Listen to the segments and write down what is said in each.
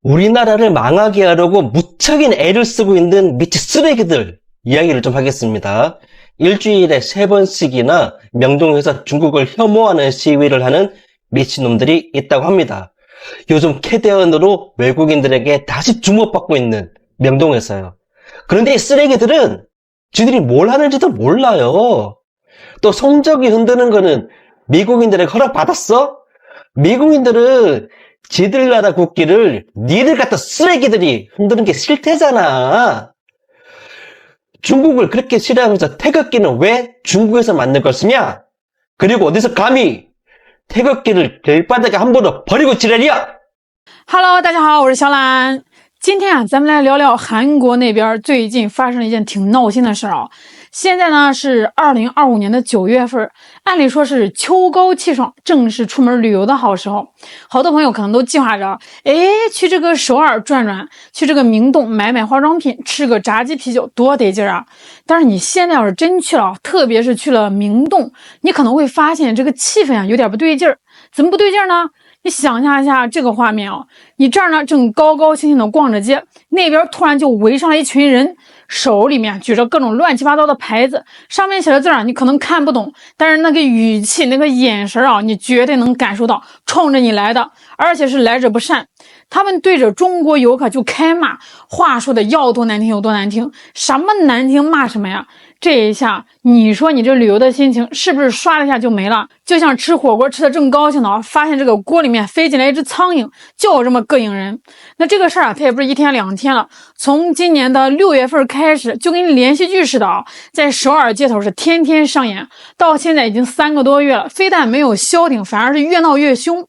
우리나라를 망하게 하려고 무척인 애를 쓰고 있는 미치 쓰레기들 이야기를 좀 하겠습니다. 일주일에 3번씩이나 명동에서 중국을 혐오하는 시위를 하는 미친놈들이 있다고 합니다. 요즘 캐대언으로 외국인들에게 다시 주목받고 있는 명동에서요. 그런데 이 쓰레기들은 지들이 뭘 하는지도 몰라요. 또 성적이 흔드는 거는 미국인들에게 허락받았어? 미국인들은 지들 나라 국기를 니들 같은 쓰레기들이 흔드는 게 싫대잖아. 중국을 그렇게 싫어하면서 태극기는 왜 중국에서 만든 걸 쓰냐? 그리고 어디서 감히 태극기를 길바닥에 함부로 버리고 지랄이야? Hello， 大家好，我是小懒。今天啊，咱们来聊聊韩国那边最近发生了一件挺闹心的事啊。现在呢是2025年的9月份，按理说是秋高气爽，正是出门旅游的好时候。好多朋友可能都计划着，去这个首尔转转，去这个明洞买买化妆品，吃个炸鸡啤酒，多得劲啊！但是你现在要是真去了，特别是去了明洞，你可能会发现这个气氛啊有点不对劲儿。怎么不对劲儿呢？你想象一下这个画面啊，你这儿呢正高高兴兴的逛着街，那边突然就围上来一群人，手里面举着各种乱七八糟的牌子，上面写的字啊你可能看不懂，但是那个语气那个眼神啊，你绝对能感受到冲着你来的，而且是来者不善。他们对着中国游客就开骂，话说的要多难听有多难听，什么难听骂什么呀。这一下你说你这旅游的心情是不是刷了一下就没了？就像吃火锅吃的正高兴呢，发现这个锅里面飞进来一只苍蝇，就这么膈应人。那这个事儿啊，它也不是一天两天了，从今年的6月份开始，就跟连续剧似的啊，在首尔街头是天天上演，到现在已经3个多月了，非但没有消停，反而是越闹越凶。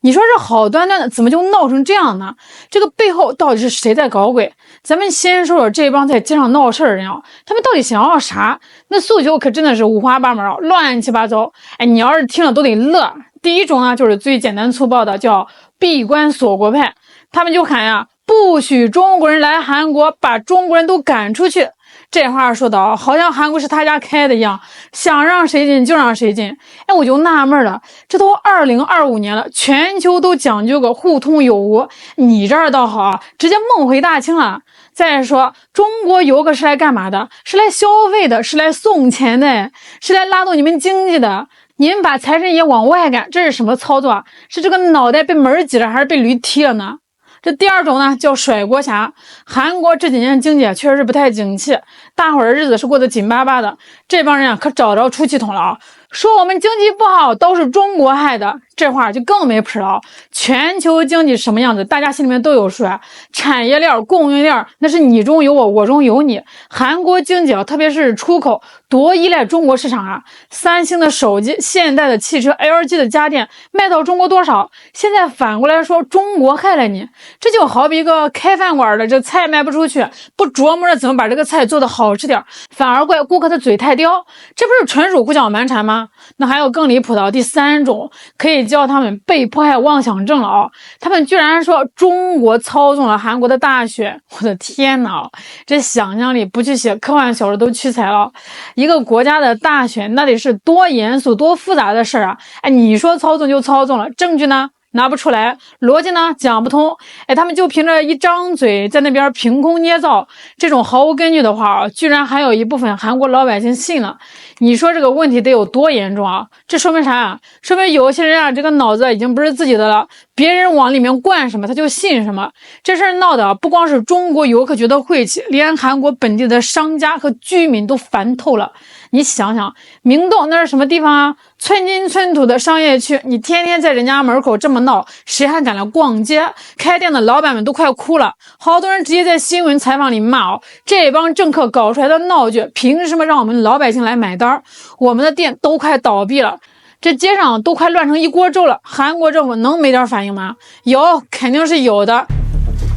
你说这好端端的怎么就闹成这样呢？这个背后到底是谁在搞鬼？咱们先说说这帮在街上闹事儿的人啊，他们到底想要啥？那诉求可真的是五花八门啊，乱七八糟。你要是听了都得乐。第一种呢，就是最简单粗暴的，叫闭关锁国派，他们就喊呀，不许中国人来韩国，把中国人都赶出去。这话说的好像韩国是他家开的一样，想让谁进就让谁进。我就纳闷了，这都2025年了，全球都讲究个互通有无，你这儿倒好啊，直接梦回大清了。再说中国游客是来干嘛的？是来消费的，是来送钱的，是来拉动你们经济的。你们把财神爷往外赶，这是什么操作啊？是这个脑袋被门挤了，还是被驴踢了呢？这第二种呢，叫甩锅侠。韩国这几年经济确实是不太景气，大伙儿日子是过得紧巴巴的。这帮人啊，可找着出气筒了啊！说我们经济不好都是中国害的，这话就更没谱了。全球经济什么样子，大家心里面都有数啊。产业链、供应链，那是你中有我，我中有你。韩国经济啊，特别是出口，多依赖中国市场啊！三星的手机、现代的汽车、LG 的家电卖到中国多少？现在反过来说，中国害了你。这就好比一个开饭馆的，这菜卖不出去，不琢磨着怎么把这个菜做得好吃点，反而怪顾客的嘴太刁，这不是纯属胡搅蛮缠吗？那还有更离谱的第三种，可以叫他们被迫害妄想症了啊！他们居然说中国操纵了韩国的大选，我的天哪！这想象力不去写科幻小说都屈才了。一个国家的大选，那得是多严肃、多复杂的事啊！你说操纵就操纵了，证据呢？拿不出来，逻辑呢讲不通，他们就凭着一张嘴在那边凭空捏造这种毫无根据的话，居然还有一部分韩国老百姓信了。你说这个问题得有多严重啊？这说明啥啊？说明有些人啊，这个脑子已经不是自己的了，别人往里面灌什么他就信什么。这事儿闹的不光是中国游客觉得晦气，连韩国本地的商家和居民都烦透了。你想想，明洞那是什么地方啊？寸金寸土的商业区，你天天在人家门口这么闹，谁还敢来逛街？开店的老板们都快哭了，好多人直接在新闻采访里骂这帮政客搞出来的闹剧，凭什么让我们老百姓来买单？我们的店都快倒闭了，这街上都快乱成一锅粥了，韩国政府能没点反应吗？有，肯定是有的。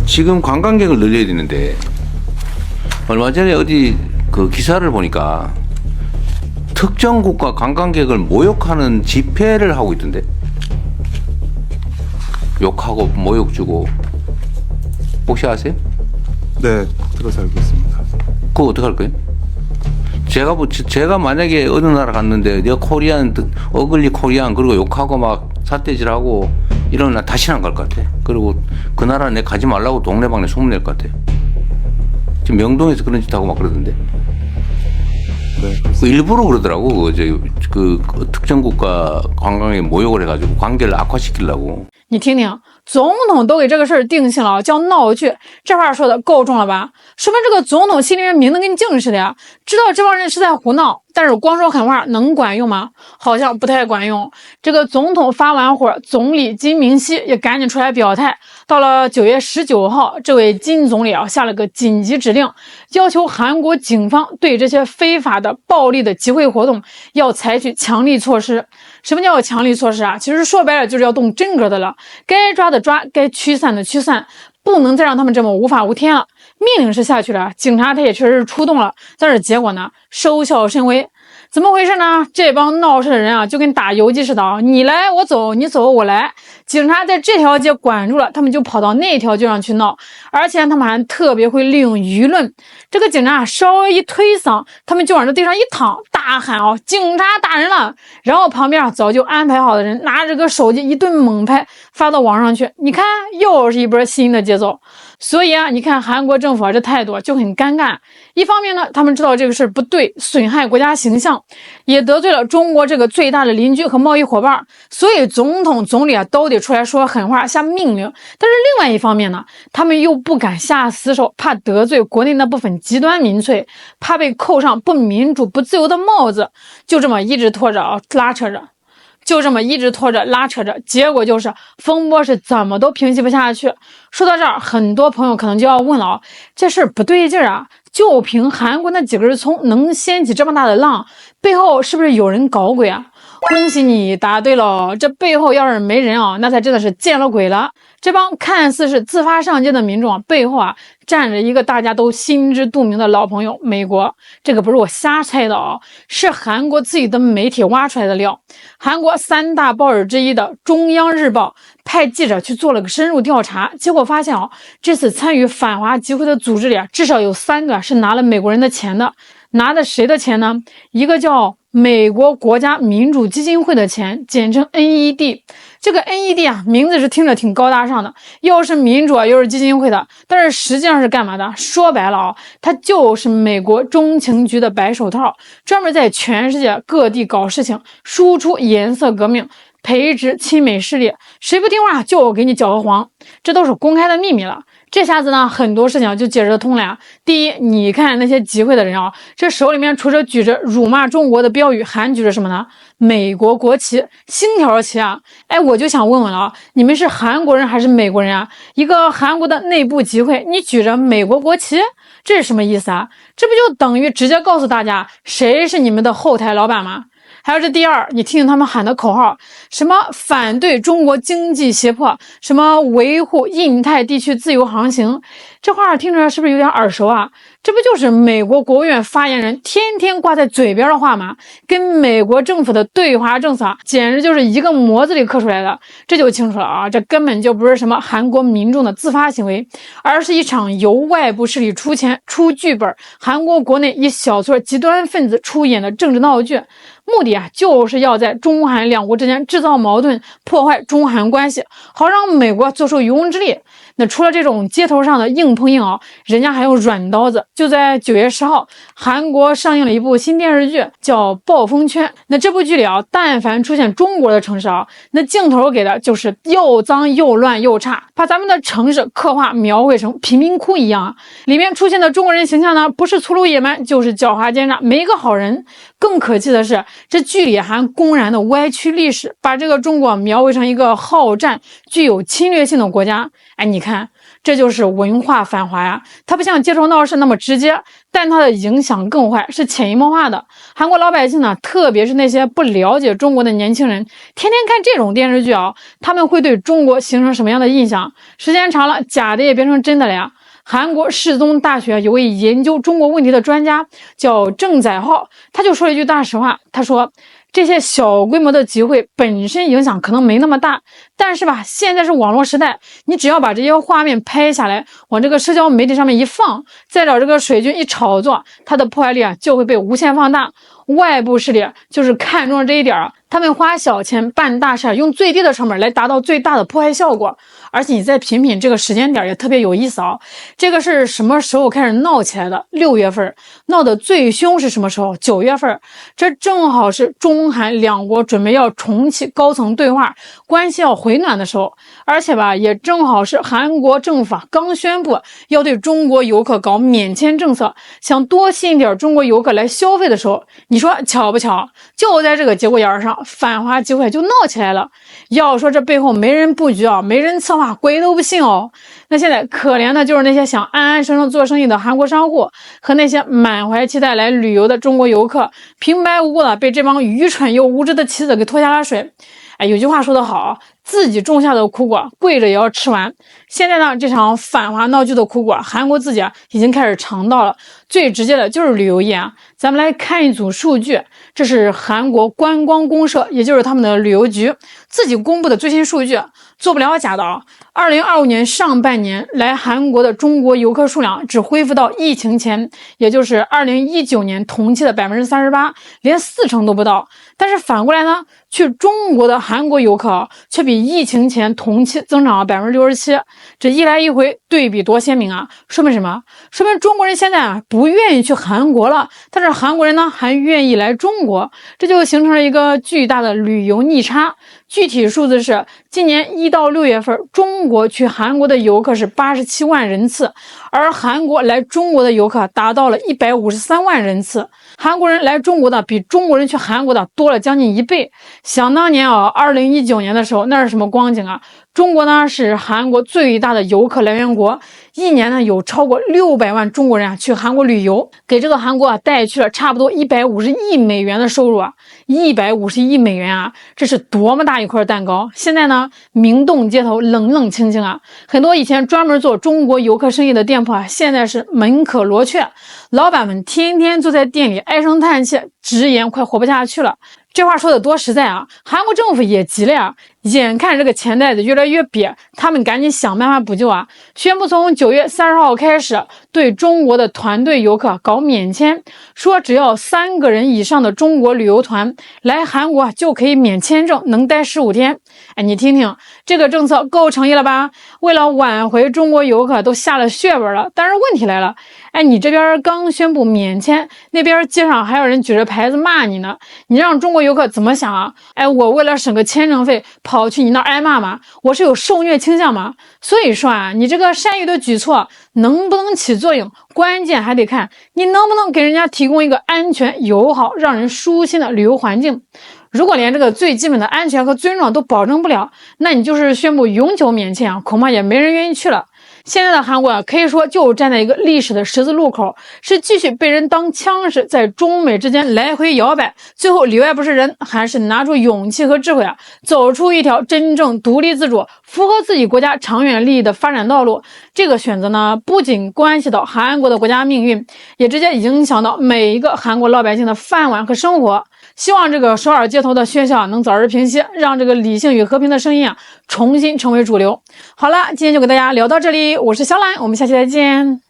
지금 관광객을 늘려야 되는데 얼마 전에 어디 그 기사를 보니까 특정 국가 관광객을 모욕하는 집회를 하고 있던데. 욕하고 모욕 주고. 혹시 아세요? 네, 들어서 알고 있습니다. 그거 어떻게 할 거예요? 제가 만약에 어느 나라 갔는데 내가 코리안 어글리 코리안 그리고 욕하고 막 삿대질하고 이러면 나 다시는 안 갈 것 같아. 그리고 그 나라 내 가지 말라고 동네방네 소문낼 것 같아. 지금 명동에서 그런 짓 하고 막 그러던데. 네, 그 일부러 그러더라고. 그 특정 국가 관광에 모욕을 해가지고 관계를 악화시키려고. 你听听，总统都给这个事儿定性了，叫闹剧，这话说的够重了吧？说明这个总统心里面明的跟镜似的呀，知道这帮人是在胡闹，但是光说狠话能管用吗？好像不太管用。这个总统发完火，总理金明熙也赶紧出来表态。到了9月19号，这位金总理下了个紧急指令，要求韩国警方对这些非法的暴力的集会活动要采取强力措施。什么叫强力措施啊？其实说白了就是要动真格的了，该抓的抓，该驱散的驱散，不能再让他们这么无法无天了。命令是下去了，警察他也确实是出动了，但是结果呢，收效甚微。怎么回事呢？这帮闹事的人就跟打游击似的，你来我走，你走我来。警察在这条街管住了，他们就跑到那条街上去闹，而且他们还特别会利用舆论。这个警察稍微一推搡，他们就往这地上一躺，大喊警察打人了。然后旁边早就安排好的人拿着个手机一顿猛拍，发到网上去。你看，又是一波新的节奏。所以你看韩国政府这态度就很尴尬。一方面呢，他们知道这个事不对，损害国家形象，也得罪了中国这个最大的邻居和贸易伙伴，所以总统总理都得出来说狠话下命令。但是另外一方面呢，他们又不敢下死手，怕得罪国内那部分极端民粹，怕被扣上不民主不自由的帽子，就这么一直拖着拉扯着。就这么一直拖着拉扯着，结果就是风波是怎么都平息不下去。说到这儿，很多朋友可能就要问了这事儿不对劲啊，就凭韩国那几根葱能掀起这么大的浪，背后是不是有人搞鬼啊？恭喜你答对了，这背后要是没人那才真的是见了鬼了。这帮看似是自发上街的民众背后站着一个大家都心知肚明的老朋友——美国。这个不是我瞎猜的是韩国自己的媒体挖出来的料。韩国3大报纸之一的中央日报派记者去做了个深入调查，结果发现这次参与反华集会的组织里至少有3个是拿了美国人的钱的。拿的谁的钱呢？一个叫美国国家民主基金会的钱，简称 NED。这个 NED名字是听着挺高大上的，又是民主又是基金会的，但是实际上是干嘛的？说白了它就是美国中情局的白手套，专门在全世界各地搞事情，输出颜色革命，培植亲美势力，谁不听话就给你搅和黄，这都是公开的秘密了。这下子呢，很多事情就解释得通了呀。第一，你看那些集会的人这手里面除着举着辱骂中国的标语，还举着什么呢？美国国旗，星条旗我就想问问了你们是韩国人还是美国人啊？一个韩国的内部集会，你举着美国国旗，这是什么意思啊？这不就等于直接告诉大家谁是你们的后台老板吗？还有这第二，你听听他们喊的口号，什么反对中国经济胁迫，什么维护印太地区自由航行，这话听着是不是有点耳熟啊？这不就是美国国务院发言人天天挂在嘴边的话吗？跟美国政府的对华政策简直就是一个模子里刻出来的，这就清楚了这根本就不是什么韩国民众的自发行为，而是一场由外部势力出钱出剧本，韩国国内一小撮极端分子出演的政治闹剧。目的就是要在中韩两国之间制造矛盾，破坏中韩关系，好让美国做出渔翁之利。那除了这种街头上的硬碰硬人家还有软刀子。就在9月10号，韩国上映了一部新电视剧，叫《暴风圈》。那这部剧里但凡出现中国的城市那镜头给的就是又脏又乱又差，把咱们的城市刻画描绘成贫民窟一样。里面出现的中国人形象呢，不是粗鲁野蛮，就是狡猾奸诈，没一个好人。更可气的是，这剧里还公然的歪曲历史，把这个中国描绘成一个好战、具有侵略性的国家。你看，这就是文化反华呀！它不像街头闹事那么直接，但它的影响更坏，是潜移默化的。韩国老百姓呢，特别是那些不了解中国的年轻人，天天看这种电视剧他们会对中国形成什么样的印象？时间长了，假的也变成真的了呀！韩国世宗大学有位研究中国问题的专家叫郑载浩，他就说了一句大实话，他说这些小规模的集会本身影响可能没那么大，但是现在是网络时代，你只要把这些画面拍下来，往这个社交媒体上面一放，再找这个水军一炒作，它的破坏力就会被无限放大。外部势力就是看中了这一点他们花小钱办大事，用最低的成本来达到最大的破坏效果。而且你再品品这个时间点也特别有意思啊！这个是什么时候开始闹起来的？6月份，闹得最凶是什么时候？9月份，这正好是中韩两国准备要重启高层对话，关系要回暖的时候。而且吧，也正好是韩国政府刚宣布要对中国游客搞免签政策，想多吸引点中国游客来消费的时候，你说巧不巧？就在这个节骨眼上，反华集会就闹起来了。要说这背后没人布局啊，没人策划，鬼都不信哦。那现在可怜的就是那些想安安生生做生意的韩国商户和那些满怀期待来旅游的中国游客，平白无故的被这帮愚蠢又无知的棋子给拖下了水。哎，有句话说得好，自己种下的苦果，跪着也要吃完。现在呢，这场反华闹剧的苦果，韩国自己已经开始尝到了。最直接的就是旅游业啊。咱们来看一组数据，这是韩国观光公社，也就是他们的旅游局自己公布的最新数据，做不了假的啊。2025年上半年来韩国的中国游客数量只恢复到疫情前，也就是2019年同期的38%，连40%都不到。但是反过来呢，去中国的韩国游客却比疫情前同期增长了67%。这一来一回对比多鲜明啊！说明什么？说明中国人现在不愿意去韩国了，但是韩国人呢还愿意来中国，这就形成了一个巨大的旅游逆差。具体数字是，今年1到6月份，中国去韩国的游客是87万人次，而韩国来中国的游客达到了153万人次。韩国人来中国的比中国人去韩国的多了将近1倍。想当年啊，2019年的时候，那是什么光景啊？中国呢是韩国最大的游客来源国，一年呢有超过600万中国人去韩国旅游，给这个韩国带去了差不多150亿美元的收入啊！150亿美元啊，这是多么大一块蛋糕！现在呢，明洞街头冷冷清清啊，很多以前专门做中国游客生意的店铺啊，现在是门可罗雀，老板们天天坐在店里唉声叹气，直言快活不下去了。这话说的多实在啊！韩国政府也急了呀，眼看这个钱袋子越来越瘪，他们赶紧想办法补救啊！宣布从9月30号开始，对中国的团队游客搞免签，说只要3个人以上的中国旅游团来韩国就可以免签证，能待15天。哎，你听听，这个政策够诚意了吧？为了挽回中国游客，都下了血本了。但是问题来了，哎，你这边刚宣布免签，那边街上还有人举着牌子骂你呢，你让中国游客怎么想啊？哎，我为了省个签证费跑去你那儿挨骂吗？我是有受虐倾向吗？所以说啊，你这个善意的举措能不能起作用，关键还得看你能不能给人家提供一个安全、友好、让人舒心的旅游环境。如果连这个最基本的安全和尊重都保证不了，那你就是宣布永久免签啊，恐怕也没人愿意去了。现在的韩国啊，可以说就站在一个历史的十字路口，是继续被人当枪使，在中美之间来回摇摆，最后里外不是人，还是拿出勇气和智慧啊，走出一条真正独立自主、符合自己国家长远利益的发展道路。这个选择呢，不仅关系到韩国的国家命运，也直接影响到每一个韩国老百姓的饭碗和生活。希望这个首尔街头的喧嚣能早日平息，让这个理性与和平的声音啊重新成为主流。好了，今天就给大家聊到这里，我是小兰，我们下期再见。